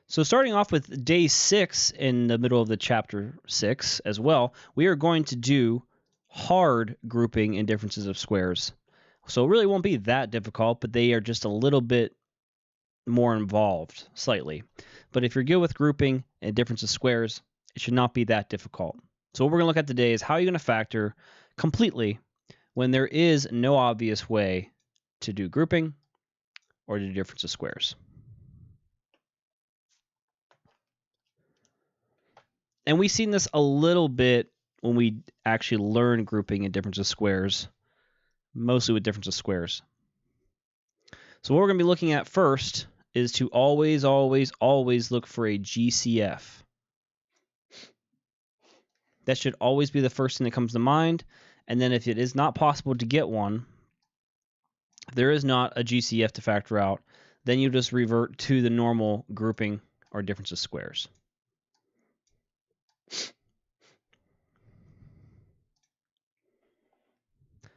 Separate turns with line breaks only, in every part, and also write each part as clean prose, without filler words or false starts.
So starting off with day 6 in the middle of the chapter 6 as well, we are going to do hard grouping in differences of squares. So it really won't be that difficult, but they are just a little bit more involved, slightly. But if you're good with grouping and difference of squares, it should not be that difficult. So what we're going to look at today is how you're going to factor completely when there is no obvious way to do grouping or to do difference of squares. And we've seen this a little bit when we actually learn grouping and difference of squares, mostly with difference of squares. So what we're going to be looking at first is to always look for a GCF. That should always be the first thing that comes to mind. And then if it is not possible to get one, if there is not a GCF to factor out, then you just revert to the normal grouping or difference of squares.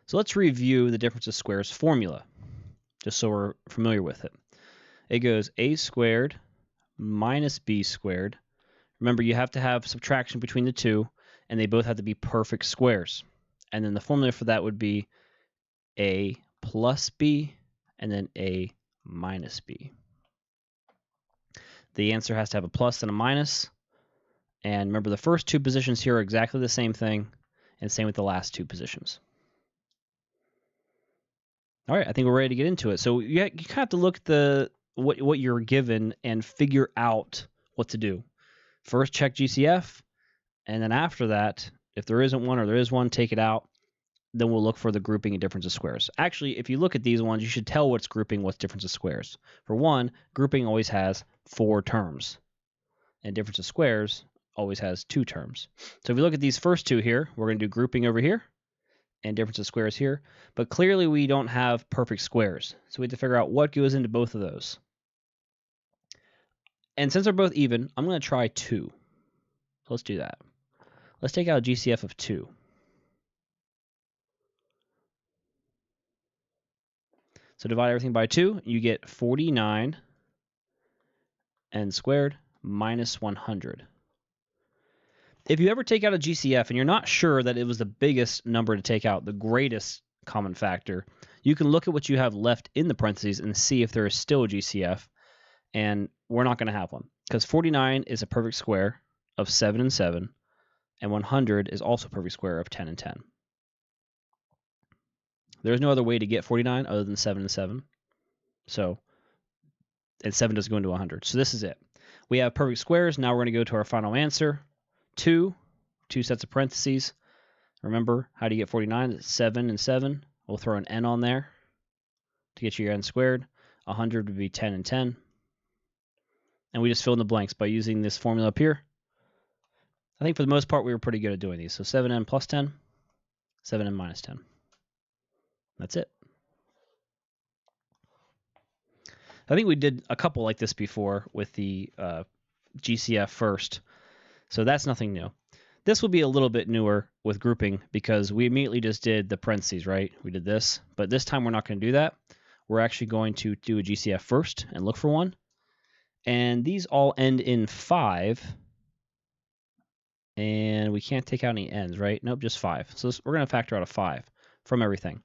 So let's review the difference of squares formula, just so we're familiar with it. It goes a squared minus b squared. Remember, you have to have subtraction between the two, and they both have to be perfect squares. And then the formula for that would be a plus b and then a minus b. The answer has to have a plus and a minus. And remember, the first two positions here are exactly the same thing, and same with the last two positions. All right, I think we're ready to get into it. So you kind of have to look at what you're given and figure out what to do. First, check GCF, and then after that, if there isn't one or there is one, take it out. Then we'll look for the grouping and difference of squares. Actually, if you look at these ones, you should tell what's grouping, what's difference of squares. For one, grouping always has 4 terms, and difference of squares always has 2 terms. So if you look at these first two here, we're going to do grouping over here and difference of squares here. But clearly we don't have perfect squares, so we have to figure out what goes into both of those. And since they're both even, I'm going to try 2. So let's do that. Let's take out a GCF of 2. So divide everything by 2, you get 49 n squared minus 100. If you ever take out a GCF and you're not sure that it was the biggest number to take out, the greatest common factor, you can look at what you have left in the parentheses and see if there is still a GCF, and we're not going to have one because 49 is a perfect square of 7 and 7, and 100 is also a perfect square of 10 and 10. There's no other way to get 49 other than 7 and 7. And 7 doesn't go into 100. So this is it. We have perfect squares. Now we're going to go to our final answer. 2 sets of parentheses. Remember, how do you get 49? It's 7 and 7. We'll throw an n on there to get you your n squared. 100 would be 10 and 10. And we just fill in the blanks by using this formula up here. I think for the most part, we were pretty good at doing these. So 7n plus 10, 7n minus 10. That's it. I think we did a couple like this before with the GCF first. So that's nothing new. This will be a little bit newer with grouping because we immediately just did the parentheses, right? We did this, but this time we're not going to do that. We're actually going to do a GCF first and look for one. And these all end in 5. And we can't take out any n's, right? Nope, just 5. So we're going to factor out a 5 from everything.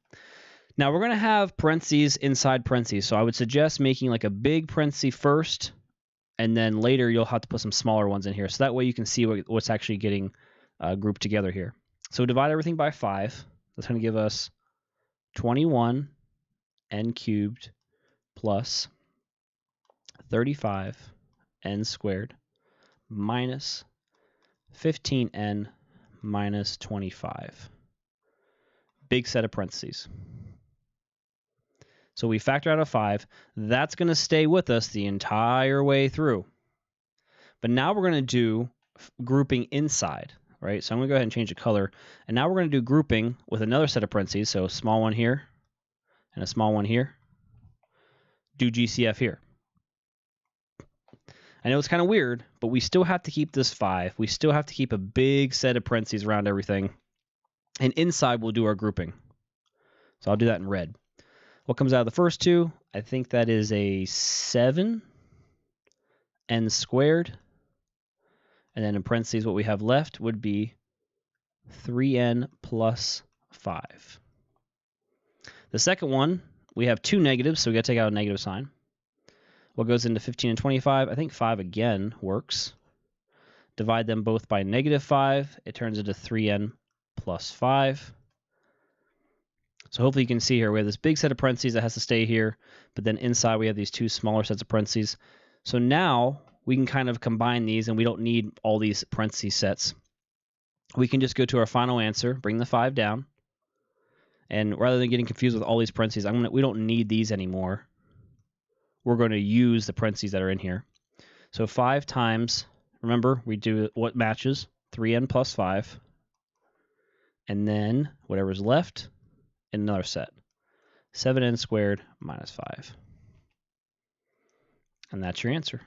Now we're going to have parentheses inside parentheses. So I would suggest making like a big parenthesis first, and then later you'll have to put some smaller ones in here. So that way you can see what's actually getting grouped together here. So divide everything by 5. That's going to give us 21 n cubed plus 35 n squared minus 15n minus 25. Big set of parentheses. So we factor out a 5. That's going to stay with us the entire way through. But now we're going to do grouping inside, right? So I'm going to go ahead and change the color. And now we're going to do grouping with another set of parentheses. So a small one here and a small one here. Do GCF here. I know it's kind of weird, but we still have to keep this 5. We still have to keep a big set of parentheses around everything. And inside we'll do our grouping. So I'll do that in red. What comes out of the first two? I think that is a 7 n squared. And then in parentheses, what we have left would be 3n plus 5. The second one, we have two negatives, so we got to take out a negative sign. What goes into 15 and 25? I think 5 again works. Divide them both by -5. It turns into 3n plus 5. So hopefully you can see here, we have this big set of parentheses that has to stay here, but then inside we have these two smaller sets of parentheses. So now we can kind of combine these, and we don't need all these parentheses sets. We can just go to our final answer, bring the 5 down, and rather than getting confused with all these parentheses, we don't need these anymore. We're going to use the parentheses that are in here. So 5 times, remember, we do what matches, 3n plus 5, and then whatever's left in another set, 7n squared minus 5. And that's your answer.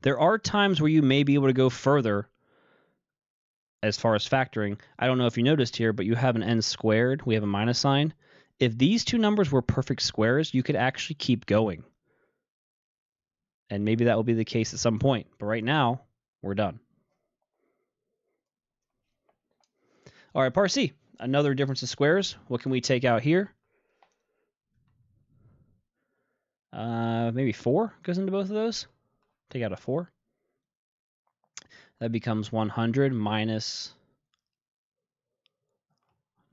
There are times where you may be able to go further as far as factoring. I don't know if you noticed here, but you have an n squared. We have a minus sign. If these two numbers were perfect squares, you could actually keep going. And maybe that will be the case at some point. But right now, we're done. All right, part C. Another difference of squares. What can we take out here? Maybe 4 goes into both of those. Take out a 4. That becomes 100 minus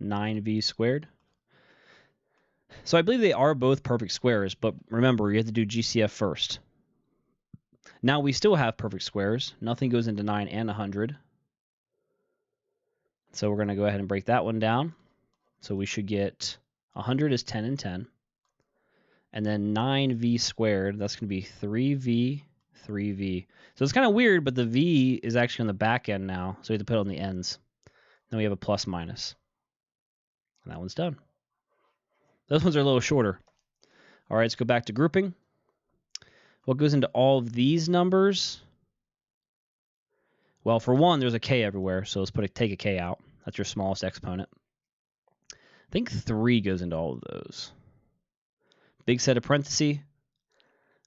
9v squared. So I believe they are both perfect squares, but remember, you have to do GCF first. Now we still have perfect squares. Nothing goes into 9 and 100. So we're going to go ahead and break that one down. So we should get 100 is 10 and 10. And then 9v squared, that's going to be 3v, 3v. So it's kind of weird, but the v is actually on the back end now. So we have to put it on the ends. Then we have a plus minus. And that one's done. Those ones are a little shorter. All right, let's go back to grouping. What goes into all of these numbers? Well, for one, there's a k everywhere, so let's take a k out. That's your smallest exponent. I think 3 goes into all of those. Big set of parentheses.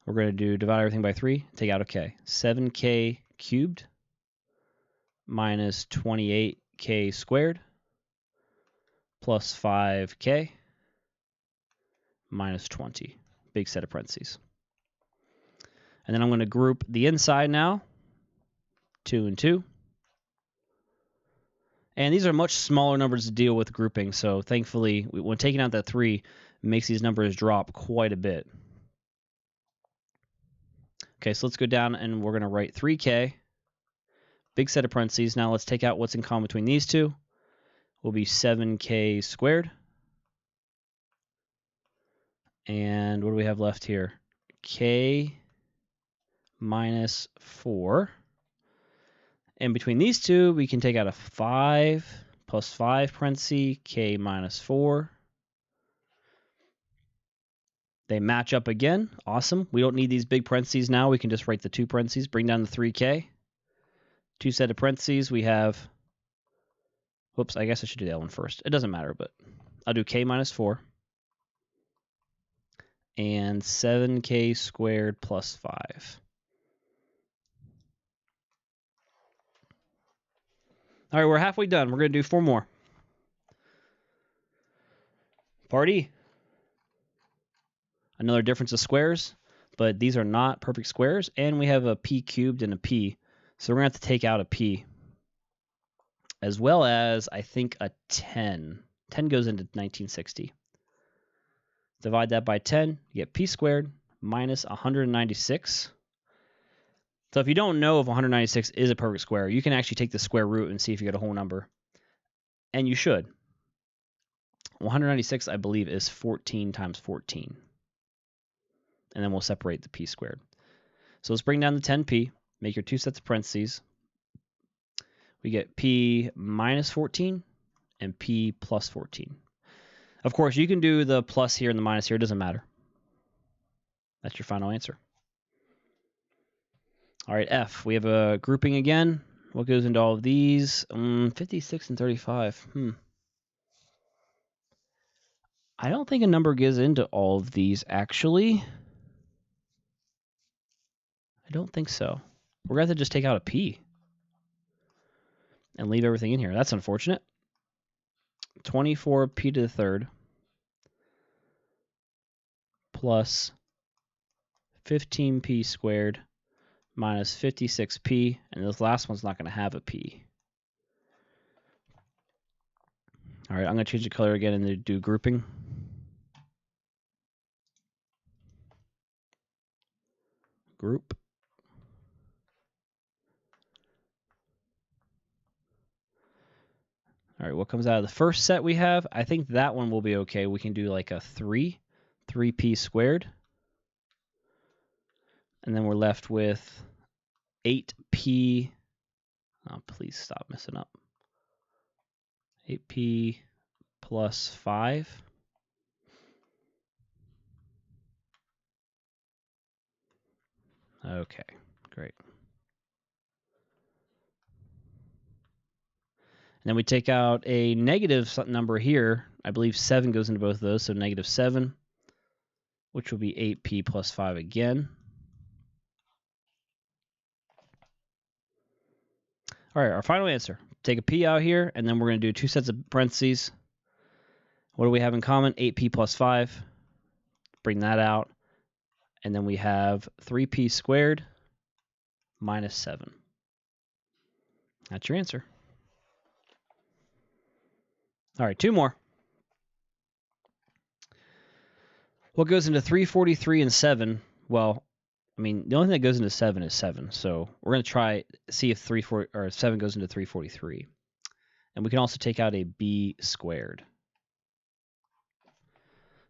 We're going to do divide everything by 3, take out a k. 7k cubed minus 28k squared plus 5k minus 20. Big set of parentheses. And then I'm going to group the inside now, 2 and 2. And these are much smaller numbers to deal with grouping, so thankfully, when taking out that 3, it makes these numbers drop quite a bit. Okay, so let's go down and we're going to write 3k, big set of parentheses. Now let's take out what's in common between these two. Will be 7k squared. And what do we have left here? K minus 4. And between these two, we can take out a 5 plus 5 parentheses, k minus 4. They match up again. Awesome. We don't need these big parentheses now. We can just write the 2 parentheses, bring down the 3k. 2 set of parentheses. We have, whoops, I guess I should do that one first. It doesn't matter, but I'll do k minus 4. And 7k squared plus 5. All right, we're halfway done. We're going to do 4 more. Part E. Another difference of squares, but these are not perfect squares, and we have a p cubed and a p, so we're going to have to take out a p, as well as, I think, a 10. 10 goes into 1960. Divide that by 10, you get p squared minus 196. So if you don't know if 196 is a perfect square, you can actually take the square root and see if you get a whole number. And you should. 196, I believe, is 14 times 14. And then we'll separate the p squared. So let's bring down the 10p, make your 2 sets of parentheses. We get p minus 14 and p plus 14. Of course, you can do the plus here and the minus here. It doesn't matter. That's your final answer. All right, F. We have a grouping again. What goes into all of these? 56 and 35. I don't think a number gets into all of these, actually. I don't think so. We're going to have to just take out a p and leave everything in here. That's unfortunate. 24p to the third plus 15p squared minus 56p, and this last one's not going to have a p. All right, I'm going to change the color again and do grouping. Group. All right, what comes out of the first set we have? I think that one will be okay. We can do like a 3p squared. And then we're left with 8p. Oh, please stop messing up. 8p plus 5. Okay, great. And then we take out a negative number here. I believe 7 goes into both of those, so negative 7, which will be 8p plus 5 again. All right, our final answer. Take a p out here, and then we're going to do 2 sets of parentheses. What do we have in common? 8p plus 5. Bring that out. And then we have 3p squared minus 7. That's your answer. All right, 2 more. What goes into 343 and 7? Well, I mean, the only thing that goes into 7 is 7. So we're going to see if 7 goes into 343. And we can also take out a b squared.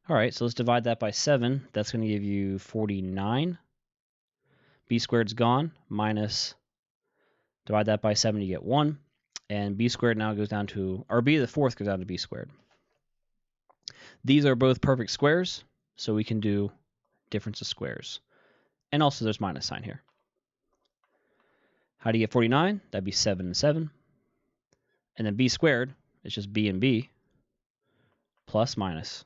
All right, so let's divide that by 7. That's going to give you 49. B squared's gone, minus, divide that by 7, you get 1. And b squared now goes down to, or b to the fourth goes down to b squared. These are both perfect squares, so we can do difference of squares. And also there's minus sign here. How do you get 49? That'd be 7 and 7. And then b squared is just b and b plus minus.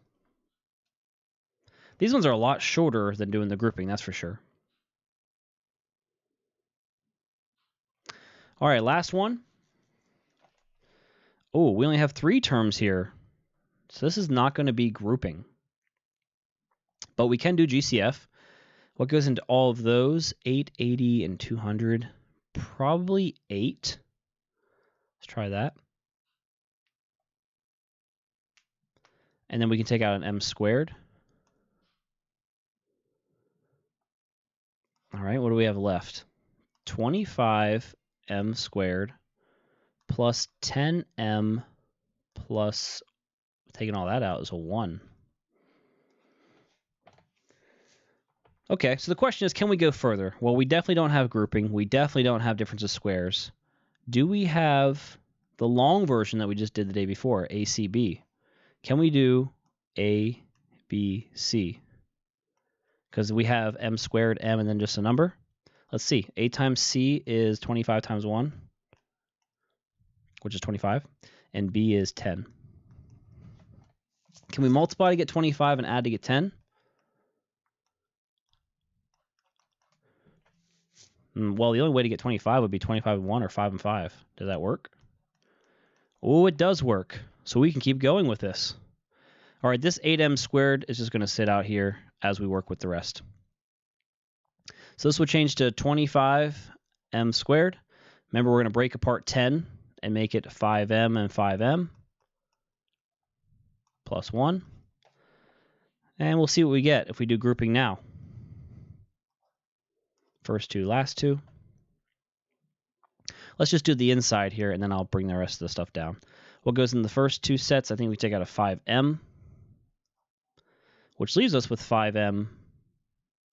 These ones are a lot shorter than doing the grouping, that's for sure. All right, last one. Oh, we only have 3 terms here. So this is not going to be grouping. But we can do GCF. What goes into all of those? 8, 80, and 200. Probably 8. Let's try that. And then we can take out an m squared. All right, what do we have left? 25m squared plus 10m plus, taking all that out, is a 1. Okay, so the question is, can we go further? Well, we definitely don't have grouping. We definitely don't have difference of squares. Do we have the long version that we just did the day before, ACB? Can we do ABC? Because we have m squared, m, and then just a number. Let's see. A times c is 25 times 1, which is 25, and b is 10. Can we multiply to get 25 and add to get 10? Well, the only way to get 25 would be 25 and 1 or 5 and 5. Does that work? Oh, it does work. So we can keep going with this. All right, this 8m squared is just going to sit out here as we work with the rest. So this will change to 25m squared. Remember, we're going to break apart 10 and make it 5m and 5m plus 1. And we'll see what we get if we do grouping now. First 2, last 2. Let's just do the inside here, and then I'll bring the rest of the stuff down. What goes in the first 2 sets? I think we take out a 5m, which leaves us with 5m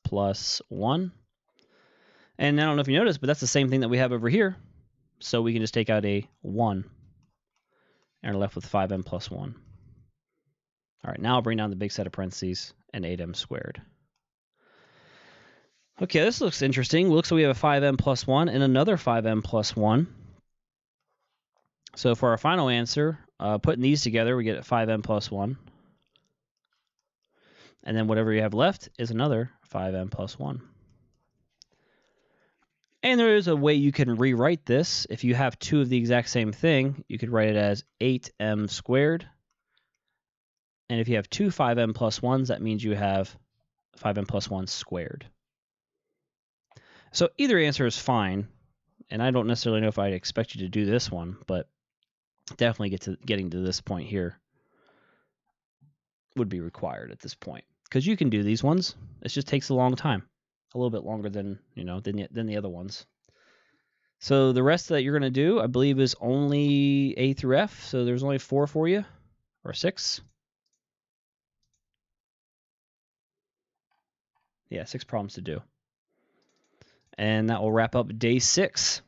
plus 1. And I don't know if you noticed, but that's the same thing that we have over here. So we can just take out a 1, and are left with 5m plus 1. All right, now I'll bring down the big set of parentheses and 8m squared. Okay, this looks interesting. Looks like we have a 5m plus 1 and another 5m plus 1. So for our final answer, putting these together, we get a 5m plus 1. And then whatever you have left is another 5m plus 1. And there is a way you can rewrite this. If you have two of the exact same thing, you could write it as 8m squared. And if you have two 5m plus 1s, that means you have 5m plus 1 squared. So either answer is fine. And I don't necessarily know if I'd expect you to do this one, but definitely getting to this point here would be required at this point. Because you can do these ones. It just takes a long time. A little bit longer than the other ones. So the rest that you're going to do, I believe, is only A through F. So there's only 4 for you, or 6. Yeah, 6 problems to do. And that will wrap up day 6.